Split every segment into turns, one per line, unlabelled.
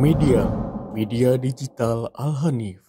Media, Media Digital Al-Hanif.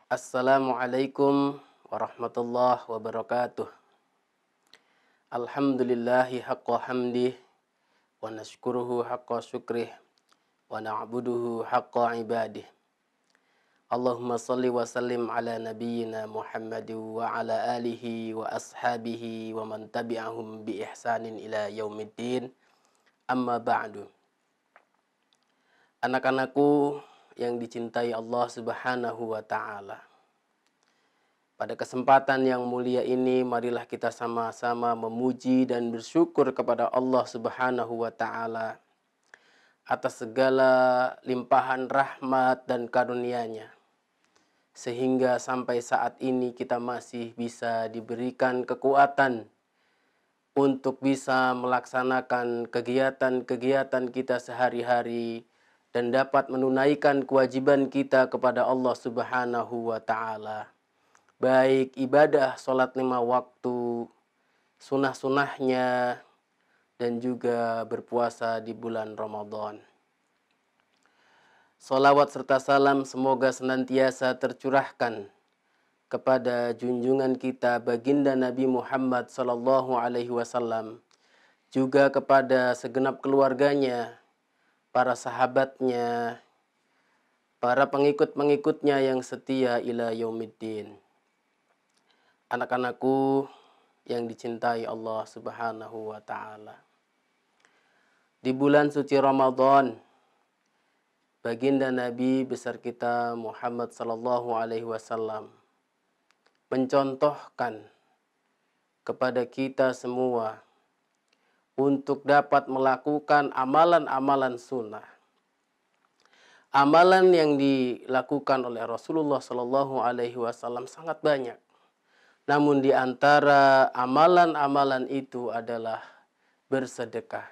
Assalamualaikum warahmatullahi wabarakatuh. Alhamdulillahi haqqa hamdih wa nashkuruhu haqqa syukrih wa na'buduhu haqqa ibadih. Allahumma salli wa sallim ala nabiyyina Muhammad wa ala alihi wa ashabihi wa man tabi'ahum bi ihsanin ila yaumiddin. Amma ba'du. Anak-anakku yang dicintai Allah Subhanahu wa ta'ala. Pada kesempatan yang mulia ini, marilah kita sama-sama memuji dan bersyukur kepada Allah Subhanahu wa ta'ala atas segala limpahan rahmat dan karunia-Nya. Sehingga sampai saat ini kita masih bisa diberikan kekuatan untuk bisa melaksanakan kegiatan-kegiatan kita sehari-hari dan dapat menunaikan kewajiban kita kepada Allah Subhanahu wa ta'ala. Baik ibadah sholat 5 waktu, sunnah-sunnahnya, dan juga berpuasa di bulan Ramadan. Salawat serta salam semoga senantiasa tercurahkan kepada junjungan kita baginda Nabi Muhammad sallallahu alaihi wasallam, juga kepada segenap keluarganya, para sahabatnya, para pengikut-pengikutnya yang setia ila yaumiddin. Anak-anakku yang dicintai Allah Subhanahu wa ta'ala. Di bulan suci Ramadan, baginda Nabi besar kita Muhammad sallallahu alaihi wasallam mencontohkan kepada kita semua untuk dapat melakukan amalan-amalan sunnah. Amalan yang dilakukan oleh Rasulullah sallallahu alaihi wasallam sangat banyak. Namun di antara amalan-amalan itu adalah bersedekah.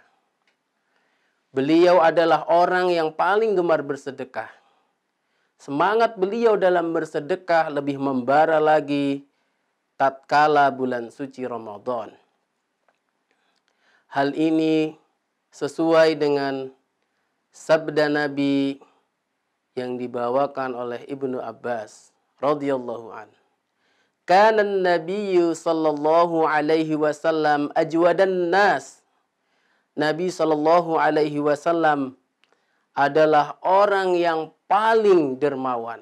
Beliau adalah orang yang paling gemar bersedekah. Semangat beliau dalam bersedekah lebih membara lagi tatkala bulan suci Ramadan. Hal ini sesuai dengan sabda Nabi yang dibawakan oleh Ibnu Abbas radhiyallahu anhu. Kana an-nabiyyu sallallahu alaihi wasallam ajwadan nas. Nabi sallallahu alaihi wasallam adalah orang yang paling dermawan.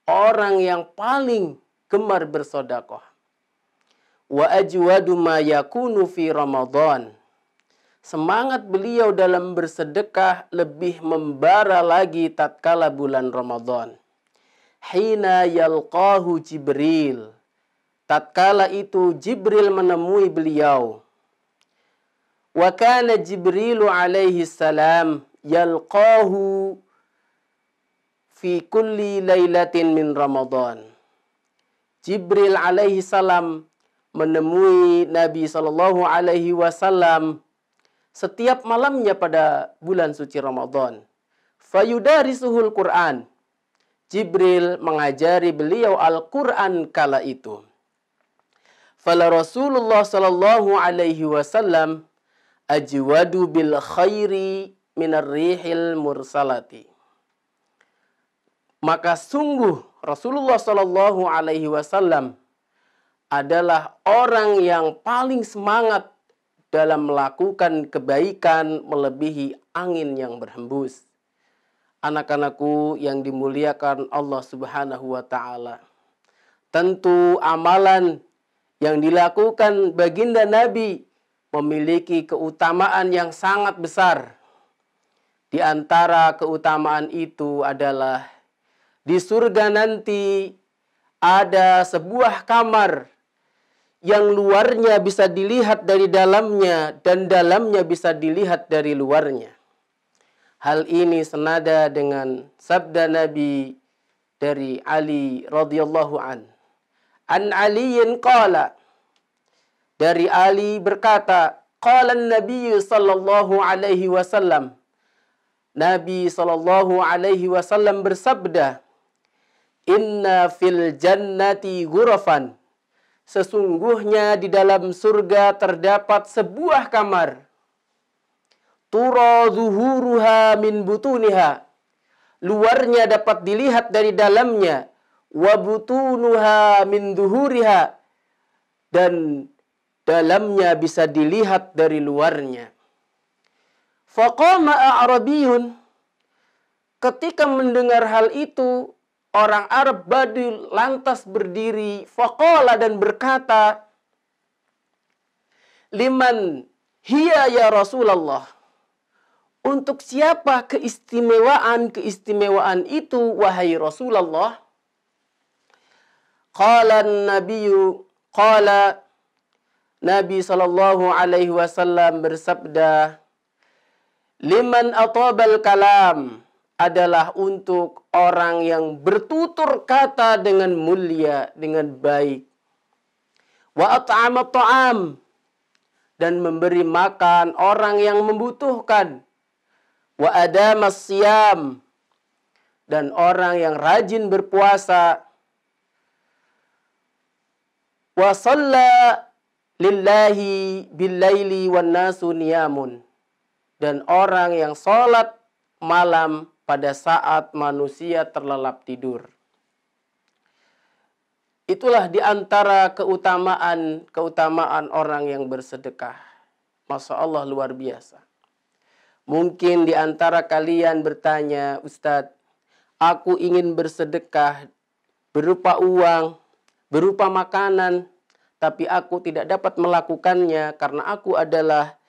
Orang yang paling gemar bersedekah. Wa ajwadu ma yakunu fi Ramadan. Semangat beliau dalam bersedekah lebih membara lagi tatkala bulan Ramadan. Hina yalqahu Jibril. Tatkala itu Jibril menemui beliau. Wa kana Jibrilu alaihi salam yalqahu fi kulli lailatin min Ramadan. Jibril alaihi salam menemui Nabi sallallahu alaihi wasallam setiap malamnya pada bulan suci Ramadan. Fayudarisuhul Quran. Jibril mengajari beliau Al-Quran kala itu. Fala Rasulullah sallallahu alaihi wasallam ajwadu bil khairi minar rihil mursalati. Maka sungguh Rasulullah sallallahu alaihi wasallam adalah orang yang paling semangat dalam melakukan kebaikan melebihi angin yang berhembus. Anak-anakku yang dimuliakan Allah Subhanahu wa ta'ala. Tentu amalan yang dilakukan baginda Nabi memiliki keutamaan yang sangat besar. Di antara keutamaan itu adalah di surga nanti ada sebuah kamar yang luarnya bisa dilihat dari dalamnya dan dalamnya bisa dilihat dari luarnya. Hal ini senada dengan sabda Nabi dari Ali radhiyallahu an. An Aliyin qala. Dari Ali berkata, qala an-nabiy sallallahu alaihi wasallam. Nabi sallallahu alaihi wasallam bersabda, inna fil jannati ghurafan. Sesungguhnya di dalam surga terdapat sebuah kamar. tura zuhuruha min butuniha. Luarnya dapat dilihat dari dalamnya. Wa butunuha min zuhuriha. Dan dalamnya bisa dilihat dari luarnya. Faqama a'rabiyun. Ketika mendengar hal itu, orang Arab Badui lantas berdiri. Faqala dan berkata, liman hiya ya Rasulullah. Untuk siapa keistimewaan itu, wahai Rasulullah? Qala Nabi sallallahu alaihi wasallam bersabda, liman atabal kalam, adalah untuk orang yang bertutur kata dengan mulia, dengan baik. Wa at'ama ta'am, dan memberi makan orang yang membutuhkan. Wa adama siyam, dan orang yang rajin berpuasa. Wa shalla lillahi billaili wan nasu niyamun, dan orang yang sholat malam pada saat manusia terlelap tidur. Itulah di antara keutamaan orang yang bersedekah. Masya Allah, luar biasa. Mungkin di antara kalian bertanya, Ustadz, aku ingin bersedekah berupa uang, berupa makanan, tapi aku tidak dapat melakukannya karena aku adalah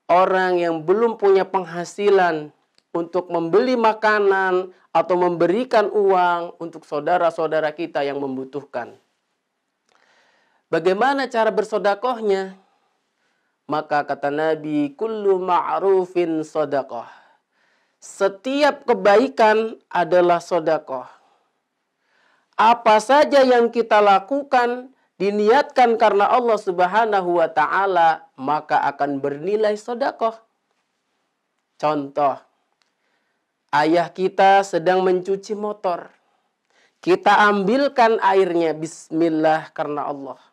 orang yang belum punya penghasilan untuk membeli makanan atau memberikan uang untuk saudara-saudara kita yang membutuhkan. Bagaimana cara bersodakohnya? Maka kata Nabi, kullu ma'rufin sodakoh. Setiap kebaikan adalah sodakoh. Apa saja yang kita lakukan diniatkan karena Allah Subhanahu wa ta'ala, maka akan bernilai sodakoh. Contoh, ayah kita sedang mencuci motor. Kita ambilkan airnya, bismillah karena Allah.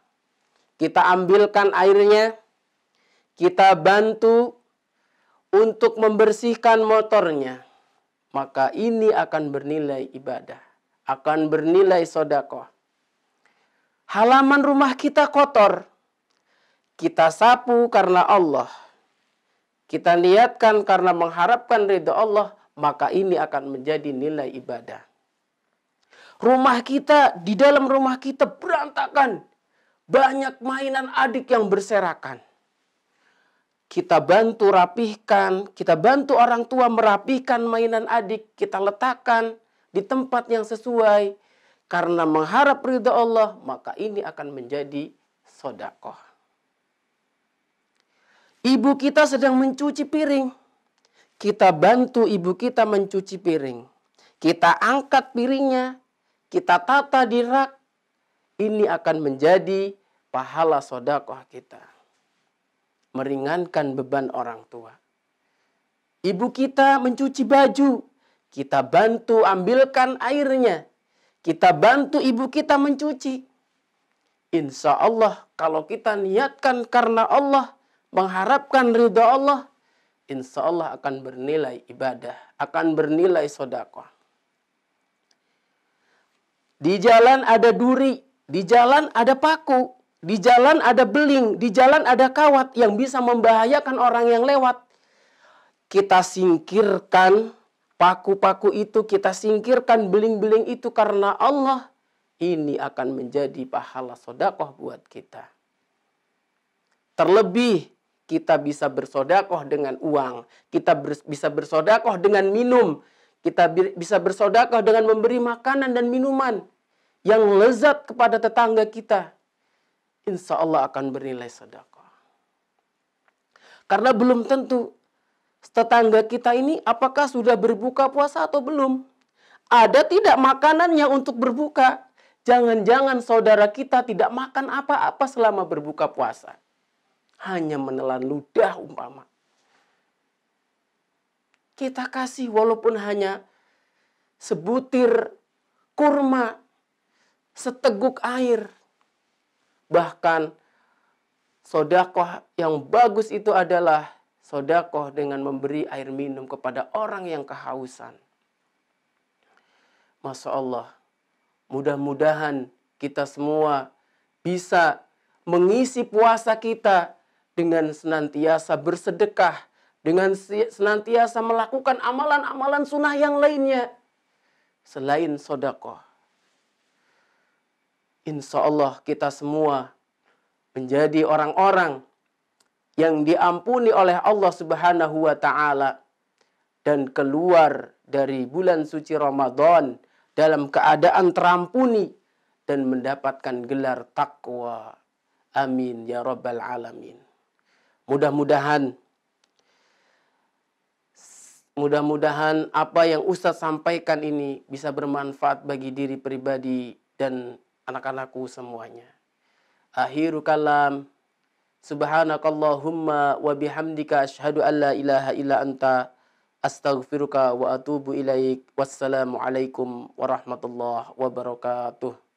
Kita ambilkan airnya, kita bantu untuk membersihkan motornya. Maka ini akan bernilai ibadah, akan bernilai sodakoh. Halaman rumah kita kotor, kita sapu karena Allah. Kita niatkan karena mengharapkan ridha Allah, maka ini akan menjadi nilai ibadah. Rumah kita, di dalam rumah kita berantakan. Banyak mainan adik yang berserakan. Kita bantu rapihkan, kita bantu orang tua merapihkan mainan adik. Kita letakkan di tempat yang sesuai. Karena mengharap ridha Allah, maka ini akan menjadi sedekah. Ibu kita sedang mencuci piring. Kita bantu ibu kita mencuci piring. Kita angkat piringnya, kita tata di rak. Ini akan menjadi pahala sedekah kita. Meringankan beban orang tua. Ibu kita mencuci baju, kita bantu ambilkan airnya. Kita bantu ibu kita mencuci. Insya Allah kalau kita niatkan karena Allah, mengharapkan ridha Allah, insya Allah akan bernilai ibadah, akan bernilai sedekah. Di jalan ada duri, di jalan ada paku, di jalan ada beling, di jalan ada kawat yang bisa membahayakan orang yang lewat. Kita singkirkan paku-paku itu, kita singkirkan beling-beling itu karena Allah. Ini akan menjadi pahala sedekah buat kita. Terlebih kita bisa bersedekah dengan uang, kita bisa bersedekah dengan minum, kita bisa bersedekah dengan memberi makanan dan minuman yang lezat kepada tetangga kita. Insya Allah akan bernilai sedekah. Karena belum tentu tetangga kita ini apakah sudah berbuka puasa atau belum. Ada tidak makanannya untuk berbuka. Jangan-jangan saudara kita tidak makan apa-apa selama berbuka puasa. Hanya menelan ludah umpama. Kita kasih walaupun hanya sebutir kurma, seteguk air. Bahkan sedekah yang bagus itu adalah sodakoh dengan memberi air minum kepada orang yang kehausan. Masya Allah, mudah-mudahan kita semua bisa mengisi puasa kita dengan senantiasa bersedekah, dengan senantiasa melakukan amalan-amalan sunnah yang lainnya selain sodakoh. Insya Allah kita semua menjadi orang-orang yang diampuni oleh Allah Subhanahu wa Ta'ala dan keluar dari bulan suci Ramadan dalam keadaan terampuni dan mendapatkan gelar takwa. Amin ya rabbal alamin. Mudah-mudahan apa yang Ustadz sampaikan ini bisa bermanfaat bagi diri pribadi dan anak-anakku semuanya. Akhiru kalam, subhanakallahumma wa bihamdika asyhadu an la ilaha illa anta astaghfiruka wa atubu ilaik. Wassalamualaikum warahmatullahi wabarakatuh.